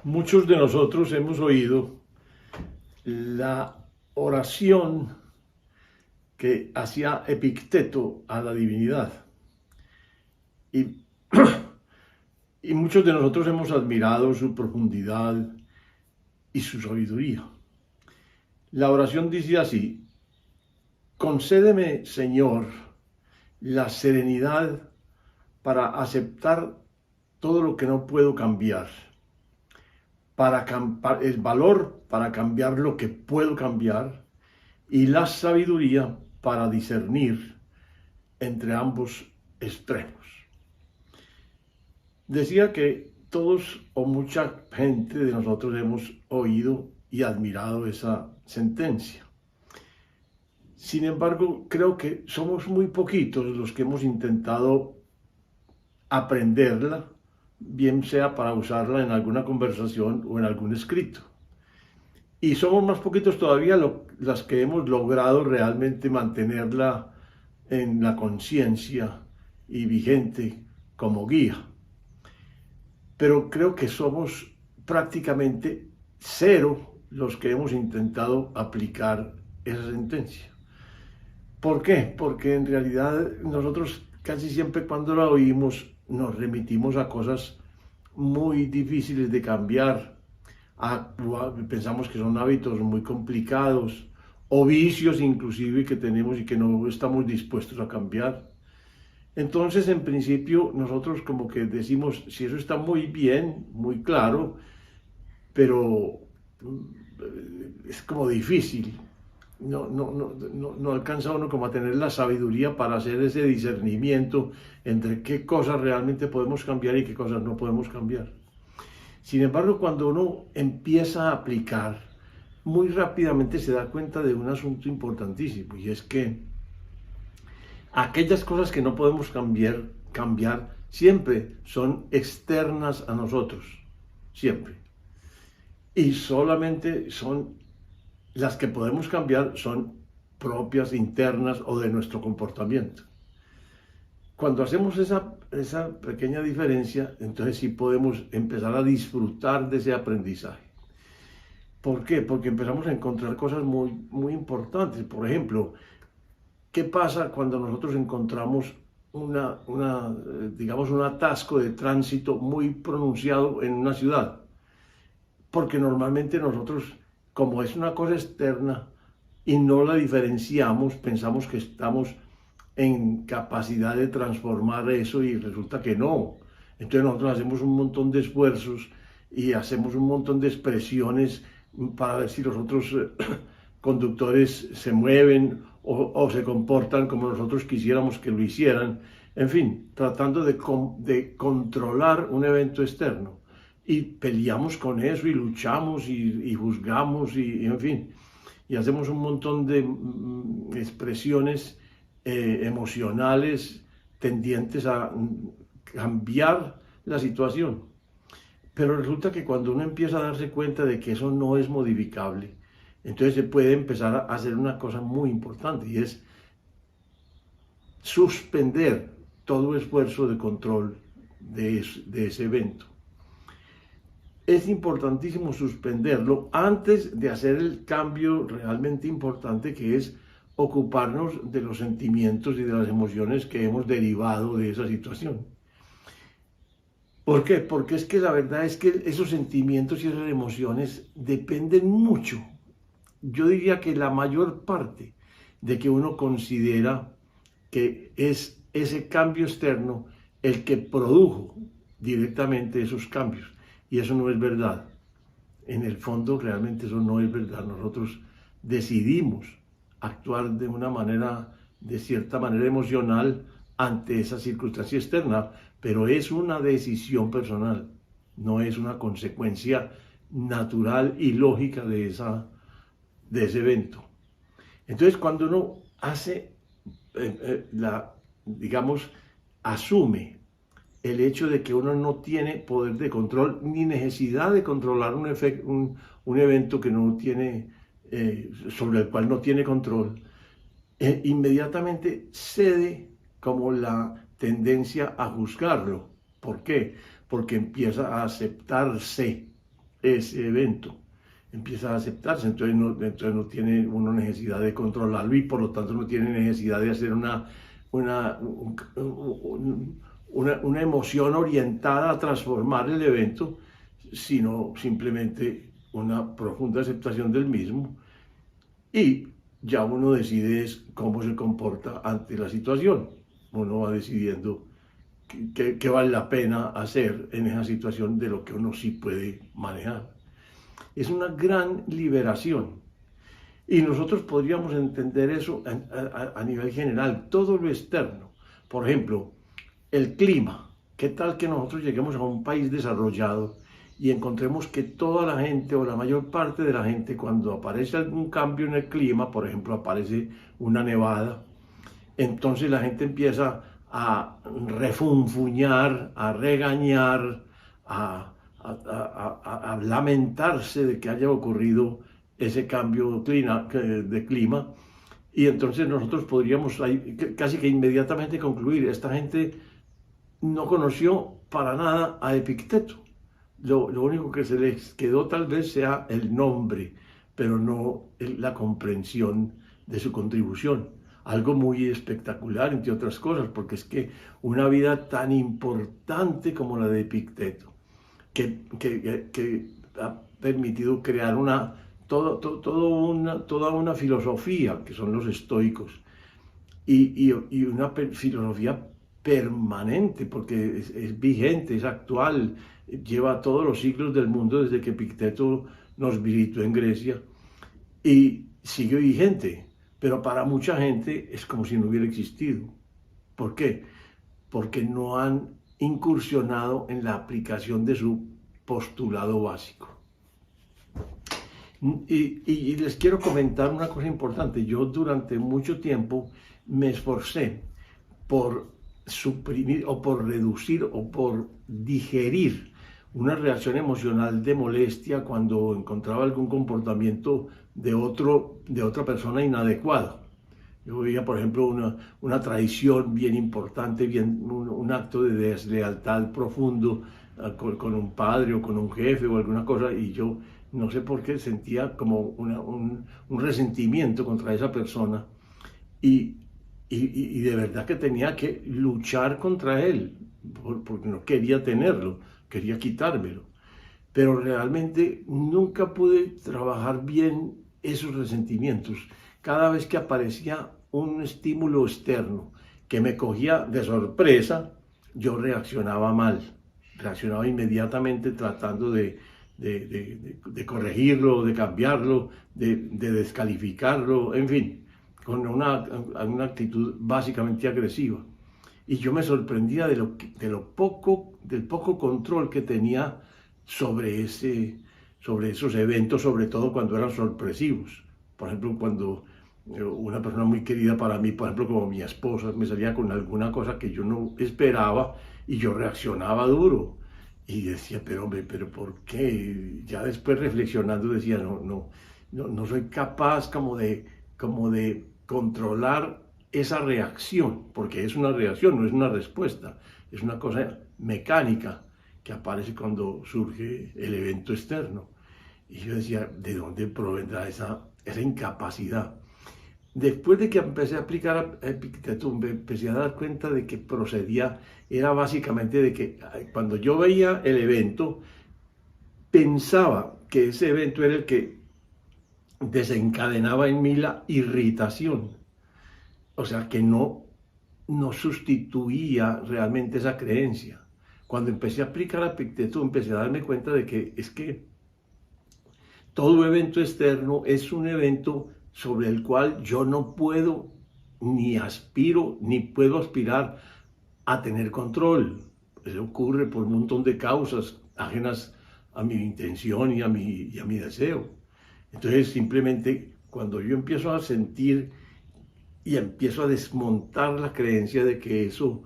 Muchos de nosotros hemos oído la oración que hacía Epicteto a la divinidad y, y muchos de nosotros hemos admirado su profundidad y su sabiduría. La oración dice así: concédeme, Señor, la serenidad para aceptar todo lo que no puedo cambiar, el valor para cambiar lo que puedo cambiar y la sabiduría para discernir entre ambos extremos. Decía que todos o mucha gente de nosotros hemos oído y admirado esa sentencia. Sin embargo, creo que somos muy poquitos los que hemos intentado aprenderla, bien sea para usarla en alguna conversación o en algún escrito. Y somos más poquitos todavía las que hemos logrado realmente mantenerla en la conciencia y vigente como guía. Pero creo que somos prácticamente cero los que hemos intentado aplicar esa sentencia. ¿Por qué? Porque en realidad nosotros casi siempre cuando la oímos nos remitimos a cosas muy difíciles de cambiar, pensamos que son hábitos muy complicados o vicios inclusive que tenemos y que no estamos dispuestos a cambiar. Entonces, en principio, nosotros como que decimos, si eso está muy bien, muy claro, pero es como difícil. No alcanza uno como a tener la sabiduría para hacer ese discernimiento entre qué cosas realmente podemos cambiar y qué cosas no podemos cambiar. Sin embargo, cuando uno empieza a aplicar, muy rápidamente se da cuenta de un asunto importantísimo, y es que aquellas cosas que no podemos cambiar siempre son externas a nosotros, siempre. Y solamente son las que podemos cambiar son propias, internas o de nuestro comportamiento. Cuando hacemos esa pequeña diferencia, entonces sí podemos empezar a disfrutar de ese aprendizaje. ¿Por qué? Porque empezamos a encontrar cosas muy importantes. Por ejemplo, ¿qué pasa cuando nosotros encontramos digamos, un atasco de tránsito muy pronunciado en una ciudad? Porque normalmente nosotros, como es una cosa externa y no la diferenciamos, pensamos que estamos en capacidad de transformar eso y resulta que no. Entonces nosotros hacemos un montón de esfuerzos y hacemos un montón de expresiones para ver si los otros conductores se mueven o se comportan como nosotros quisiéramos que lo hicieran. En fin, tratando de controlar un evento externo. Y peleamos con eso y luchamos y juzgamos y en fin. Y hacemos un montón de expresiones emocionales tendientes a cambiar la situación. Pero resulta que cuando uno empieza a darse cuenta de que eso no es modificable, entonces se puede empezar a hacer una cosa muy importante y es suspender todo esfuerzo de control de ese evento. Es importantísimo suspenderlo antes de hacer el cambio realmente importante, que es ocuparnos de los sentimientos y de las emociones que hemos derivado de esa situación. ¿Por qué? Porque es que la verdad es que esos sentimientos y esas emociones dependen mucho. Yo diría que la mayor parte de que uno considera que es ese cambio externo el que produjo directamente esos cambios. Y eso no es verdad. En el fondo realmente eso no es verdad. Nosotros decidimos actuar de cierta manera emocional ante esa circunstancia externa, pero es una decisión personal, no es una consecuencia natural y lógica de ese evento. Entonces, cuando uno digamos, asume el hecho de que uno no tiene poder de control ni necesidad de controlar un evento que no tiene, sobre el cual no tiene control, inmediatamente cede como la tendencia a juzgarlo. ¿Por qué? Porque empieza a aceptarse ese evento, empieza a aceptarse, entonces no tiene uno necesidad de controlarlo y por lo tanto no tiene necesidad de hacer una, una emoción orientada a transformar el evento, sino simplemente una profunda aceptación del mismo y ya uno decide cómo se comporta ante la situación. Uno va decidiendo qué vale la pena hacer en esa situación de lo que uno sí puede manejar. Es una gran liberación. Y nosotros podríamos entender eso a nivel general, todo lo externo. Por ejemplo, el clima. ¿Qué tal que nosotros lleguemos a un país desarrollado y encontremos que toda la gente o la mayor parte de la gente, cuando aparece algún cambio en el clima, por ejemplo, aparece una nevada, entonces la gente empieza a refunfuñar, a regañar, a lamentarse de que haya ocurrido ese cambio de clima, y entonces nosotros podríamos casi que inmediatamente concluir, esta gente no conoció para nada a Epicteto. Lo único que se les quedó tal vez sea el nombre, pero no la comprensión de su contribución. Algo muy espectacular, entre otras cosas, porque es que una vida tan importante como la de Epicteto, que ha permitido crear toda una filosofía, que son los estoicos, y una filosofía permanente, porque es vigente, es actual, lleva todos los siglos del mundo desde que Epicteto nos visitó en Grecia, y sigue vigente, pero para mucha gente es como si no hubiera existido. ¿Por qué? Porque no han incursionado en la aplicación de su postulado básico. Y les quiero comentar una cosa importante. Yo durante mucho tiempo me esforcé por suprimir o por reducir o por digerir una reacción emocional de molestia cuando encontraba algún comportamiento de otra persona inadecuado. Yo veía, por ejemplo, una traición bien importante, un acto de deslealtad profundo con un padre o con un jefe o alguna cosa, y yo no sé por qué sentía como un resentimiento contra esa persona, y de verdad que tenía que luchar contra él, porque no quería tenerlo, quería quitármelo. Pero realmente nunca pude trabajar bien esos resentimientos. Cada vez que aparecía un estímulo externo que me cogía de sorpresa, yo reaccionaba mal, reaccionaba inmediatamente tratando de corregirlo, de cambiarlo, de descalificarlo, en fin, con una actitud básicamente agresiva. Y yo me sorprendía del poco control que tenía sobre esos eventos, sobre todo cuando eran sorpresivos. Por ejemplo, cuando una persona muy querida para mí, por ejemplo, como mi esposa, me salía con alguna cosa que yo no esperaba y yo reaccionaba duro. Y decía, pero hombre, ¿pero por qué? Ya después reflexionando decía, no soy capaz como de controlar esa reacción, porque es una reacción, no es una respuesta, es una cosa mecánica que aparece cuando surge el evento externo. Y yo decía, ¿de dónde provendrá esa incapacidad? Después de que empecé a aplicar a Epicteto, me empecé a dar cuenta de que procedía, era básicamente de que cuando yo veía el evento, pensaba que ese evento era el que desencadenaba en mí la irritación. O sea, que no sustituía realmente esa creencia. Cuando empecé a aplicar a Epicteto, empecé a darme cuenta de que es que todo evento externo es un evento sobre el cual yo no puedo, ni aspiro, ni puedo aspirar a tener control. Eso ocurre por un montón de causas ajenas a mi intención y a mi deseo. Entonces, simplemente, cuando yo empiezo a sentir y empiezo a desmontar la creencia de que eso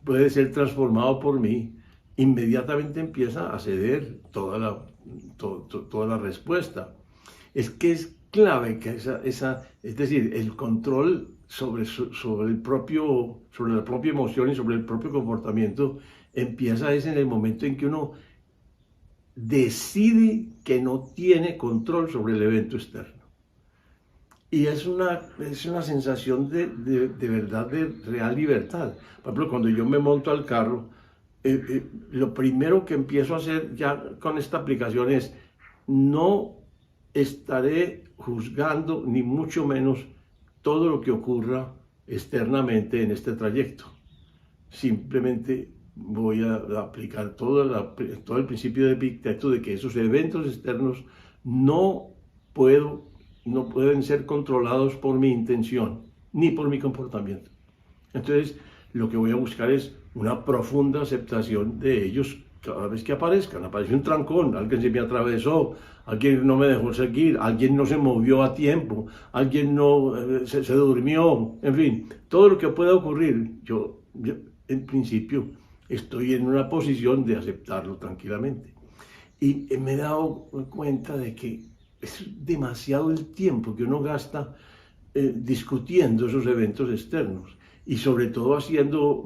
puede ser transformado por mí, inmediatamente empieza a ceder toda la respuesta. Es que es clave que es decir, el control sobre la propia emoción y sobre el propio comportamiento empieza en el momento en que uno decide que no tiene control sobre el evento externo. Y es una sensación de verdad, de real libertad. Por ejemplo, cuando yo me monto al carro, lo primero que empiezo a hacer ya con esta aplicación es no estaré juzgando ni mucho menos todo lo que ocurra externamente en este trayecto. Simplemente voy a aplicar todo el principio de Epicteto de que esos eventos externos no pueden ser controlados por mi intención ni por mi comportamiento. Entonces, lo que voy a buscar es una profunda aceptación de ellos cada vez que aparezcan. Apareció un trancón, alguien se me atravesó, alguien no me dejó seguir, alguien no se movió a tiempo, alguien no se durmió, en fin, todo lo que pueda ocurrir, yo en principio estoy en una posición de aceptarlo tranquilamente. Y me he dado cuenta de que es demasiado el tiempo que uno gasta discutiendo esos eventos externos y sobre todo haciendo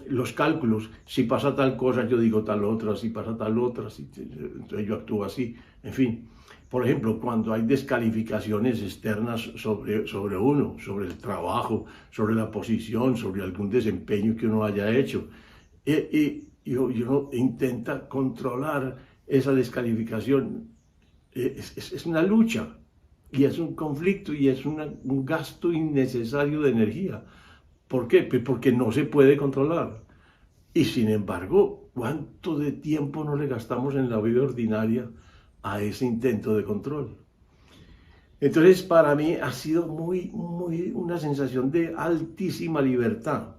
los cálculos. Si pasa tal cosa, yo digo tal otra, si pasa tal otra, entonces yo actúo así. En fin, por ejemplo, cuando hay descalificaciones externas sobre uno, sobre el trabajo, sobre la posición, sobre algún desempeño que uno haya hecho, y uno intenta controlar esa descalificación. Es una lucha y es un conflicto y es un gasto innecesario de energía. ¿Por qué? Pues porque no se puede controlar. Y sin embargo, ¿cuánto de tiempo no le gastamos en la vida ordinaria a ese intento de control? Entonces, para mí ha sido una sensación de altísima libertad.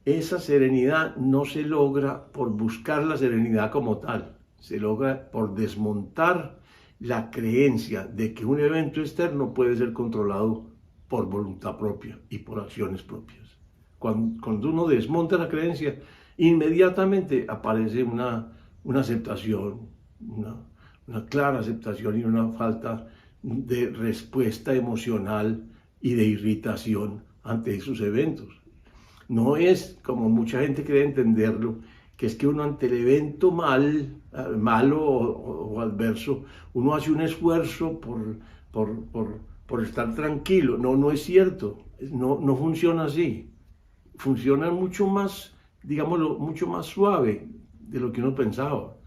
Esa serenidad no se logra por buscar la serenidad como tal, se logra por desmontar la creencia de que un evento externo puede ser controlado por voluntad propia y por acciones propias. Cuando uno desmonta la creencia, inmediatamente aparece una aceptación, una clara aceptación y una falta de respuesta emocional y de irritación ante esos eventos. No es, como mucha gente cree entenderlo, que es que uno ante el evento malo o adverso, uno hace un esfuerzo por estar tranquilo. No es cierto, no funciona así. Funciona mucho más, digámoslo, mucho más suave de lo que uno pensaba.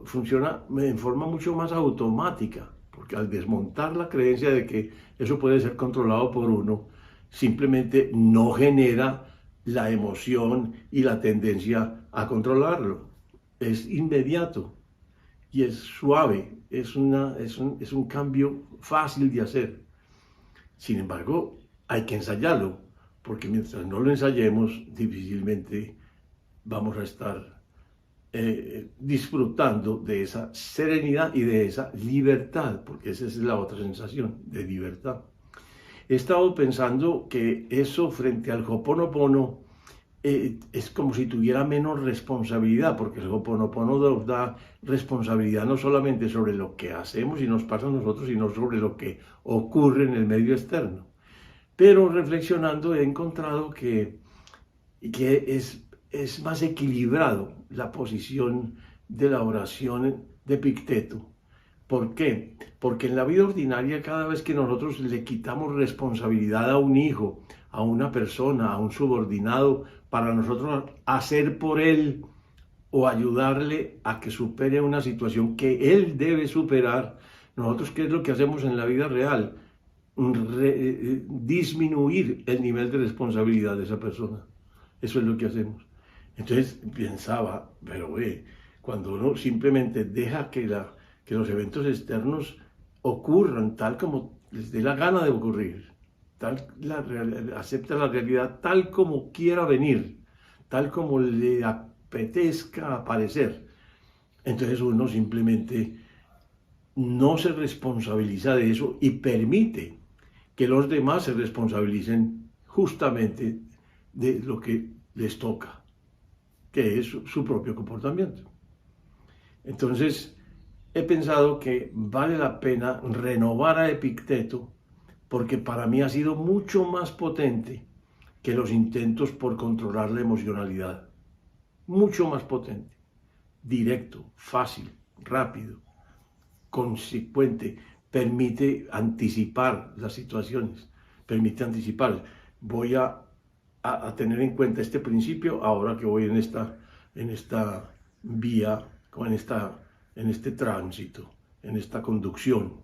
Funciona en forma mucho más automática, porque al desmontar la creencia de que eso puede ser controlado por uno, simplemente no genera la emoción y la tendencia a controlarlo. Es inmediato y es suave, es un cambio fácil de hacer. Sin embargo, hay que ensayarlo, porque mientras no lo ensayemos, difícilmente vamos a estar disfrutando de esa serenidad y de esa libertad, porque esa es la otra sensación, de libertad. He estado pensando que eso frente al Ho'oponopono es como si tuviera menos responsabilidad, porque el Ho'oponopono nos da responsabilidad no solamente sobre lo que hacemos y nos pasa a nosotros, sino sobre lo que ocurre en el medio externo. Pero reflexionando he encontrado que es más equilibrado la posición de la oración de Epicteto. ¿Por qué? Porque en la vida ordinaria, cada vez que nosotros le quitamos responsabilidad a un hijo, a una persona, a un subordinado, para nosotros hacer por él o ayudarle a que supere una situación que él debe superar, nosotros, ¿qué es lo que hacemos en la vida real? Disminuir el nivel de responsabilidad de esa persona. Eso es lo que hacemos. Entonces pensaba, pero cuando uno simplemente deja que los eventos externos ocurran tal como les dé la gana de ocurrir, acepta la realidad tal como quiera venir, tal como le apetezca aparecer, entonces uno simplemente no se responsabiliza de eso y permite que los demás se responsabilicen justamente de lo que les toca, que es su propio comportamiento. Entonces, he pensado que vale la pena renovar a Epicteto porque para mí ha sido mucho más potente que los intentos por controlar la emocionalidad. Mucho más potente. directo, fácil, rápido, consecuente, permite anticipar las situaciones, permite anticipar. Voy a tener en cuenta este principio ahora que voy en esta vía, en este tránsito, en esta conducción.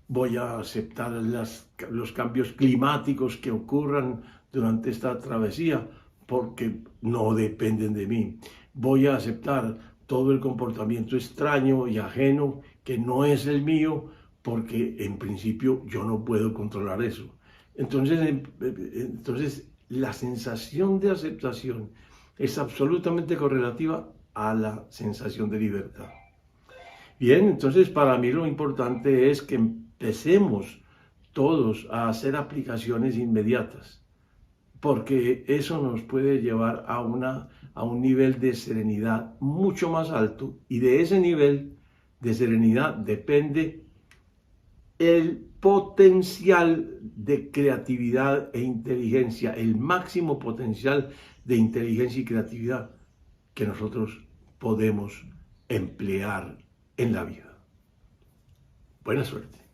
Voy a aceptar los cambios climáticos que ocurran durante esta travesía porque no dependen de mí. Voy a aceptar todo el comportamiento extraño y ajeno que no es el mío porque en principio yo no puedo controlar eso. Entonces la sensación de aceptación es absolutamente correlativa a la sensación de libertad. Bien, entonces para mí lo importante es que empecemos todos a hacer aplicaciones inmediatas, porque eso nos puede llevar a un nivel de serenidad mucho más alto, y de ese nivel de serenidad depende el potencial de creatividad e inteligencia, el máximo potencial de inteligencia y creatividad que nosotros podemos emplear en la vida. Buena suerte.